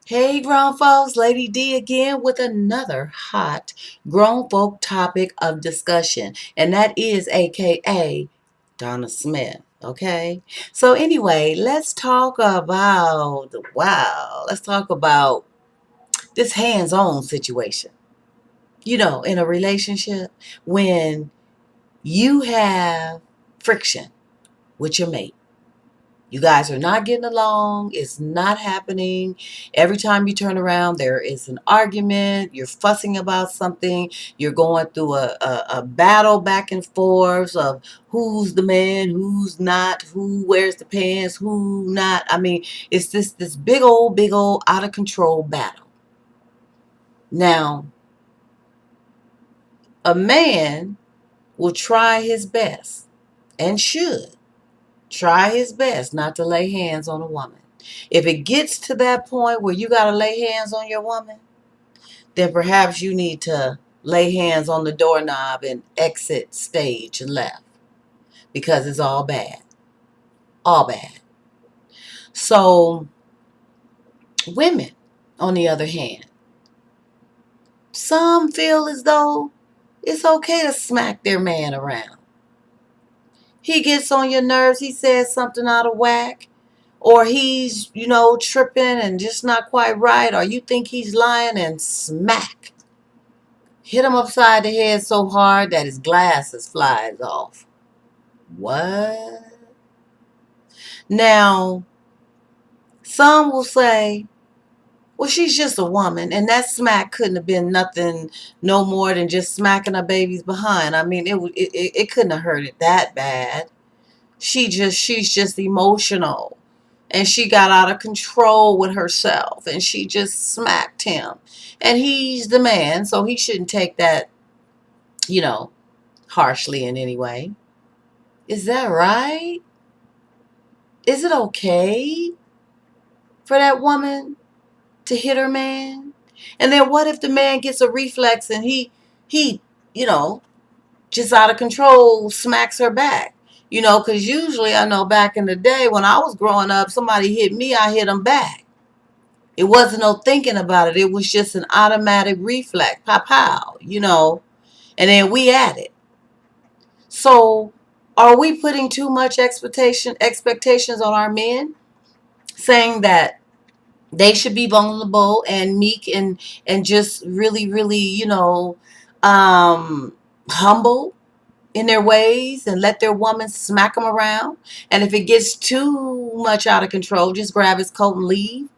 Hey, grown folks, Lady D again with another hot grown folk topic of discussion, and that is AKA Donna Smith. Okay, so anyway, let's talk about this hands-on situation. In a relationship when you have friction with your mate. You guys are not getting along. It's not happening. Every time you turn around, there is an argument. You're fussing about something. You're going through a battle back and forth of who's the man, who's not, who wears the pants, who not. I mean, it's this big old out of control battle. Now, a man will try his best and should try his best not to lay hands on a woman. If it gets to that point where you got to lay hands on your woman, then perhaps you need to lay hands on the doorknob and exit stage left because it's all bad. All bad. So, women, on the other hand, some feel as though it's okay to smack their man around. He gets on your nerves, he says something out of whack, or he's, tripping and just not quite right, or you think he's lying, and smack. Hit him upside the head so hard that his glasses flies off. What? Now, some will say, well, she's just a woman, and that smack couldn't have been nothing no more than just smacking a baby's behind. I mean, it couldn't have hurt it that bad. She's just emotional, and she got out of control with herself, and she just smacked him, and he's the man, so he shouldn't take that, you know harshly in any way. Is that right? Is it okay for that woman to hit her man? And then what if the man gets a reflex and he you know just out of control smacks her back? Because usually, I know back in the day when I was growing up, somebody hit me, I hit them back. It wasn't no thinking about it. It was just an automatic reflex. Pow, pow. And then we at it. So are we putting too much expectations on our men, saying that they should be vulnerable and meek and just really, really, humble in their ways and let their woman smack them around? And if it gets too much out of control, just grab his coat and leave.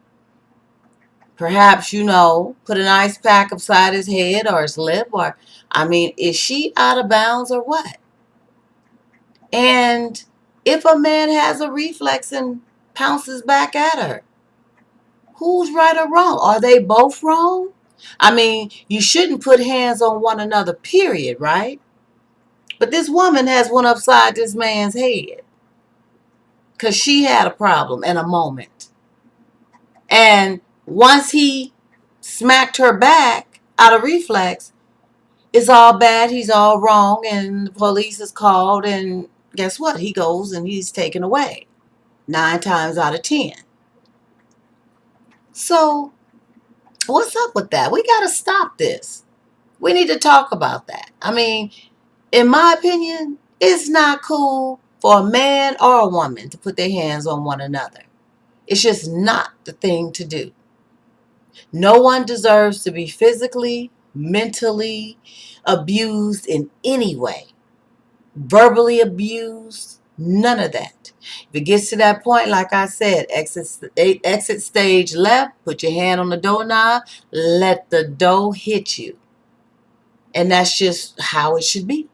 Perhaps, put an ice pack upside his head or his lip, or, I mean, is she out of bounds or what? And if a man has a reflex and pounces back at her, who's right or wrong? Are they both wrong? I mean, you shouldn't put hands on one another, period, right? But this woman has one upside this man's head because she had a problem in a moment. And once he smacked her back out of reflex, it's all bad. He's all wrong. And the police is called. And guess what? He goes and he's taken away 9 times out of 10. So what's up with that? We got to stop this. We need to talk about that. I mean, in my opinion, it's not cool for a man or a woman to put their hands on one another. It's just not the thing to do. No one deserves to be physically, mentally abused in any way. Verbally abused, none of that. If it gets to that point, like I said, exit stage left, put your hand on the doorknob, let the door hit you. And that's just how it should be.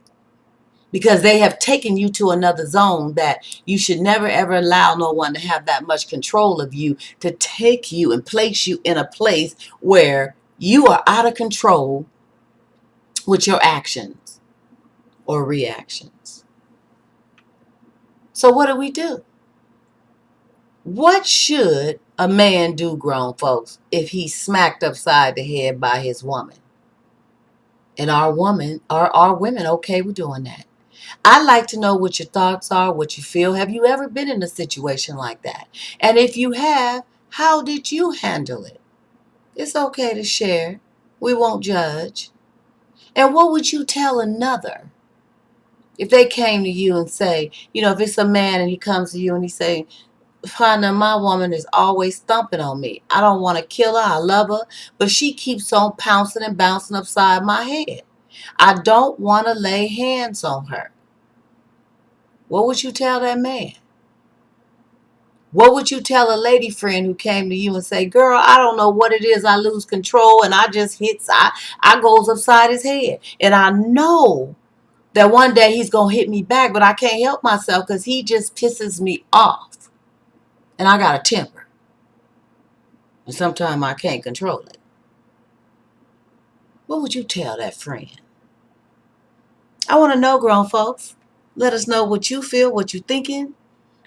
Because they have taken you to another zone that you should never ever allow no one to have that much control of you, to take you and place you in a place where you are out of control with your actions or reactions. So what do we do? What should a man do, grown folks, if he's smacked upside the head by his woman? And are women okay with doing that? I'd like to know what your thoughts are, what you feel. Have you ever been in a situation like that? And if you have, how did you handle it? It's okay to share. We won't judge. And what would you tell another if they came to you and say, if it's a man and he comes to you and he say, partner, my woman is always thumping on me. I don't want to kill her. I love her, but she keeps on pouncing and bouncing upside my head. I don't want to lay hands on her. What would you tell that man? What would you tell a lady friend who came to you and say, girl, I don't know what it is. I lose control and I just I goes upside his head. And I know that one day he's going to hit me back, but I can't help myself because he just pisses me off. And I got a temper. And sometimes I can't control it. What would you tell that friend? I want to know, grown folks. Let us know what you feel, what you're thinking,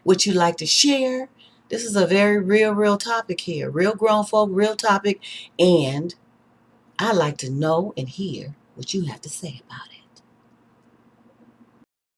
what you like to share. This is a very real topic here. Real grown folk, real topic. And I like to know and hear what you have to say about it.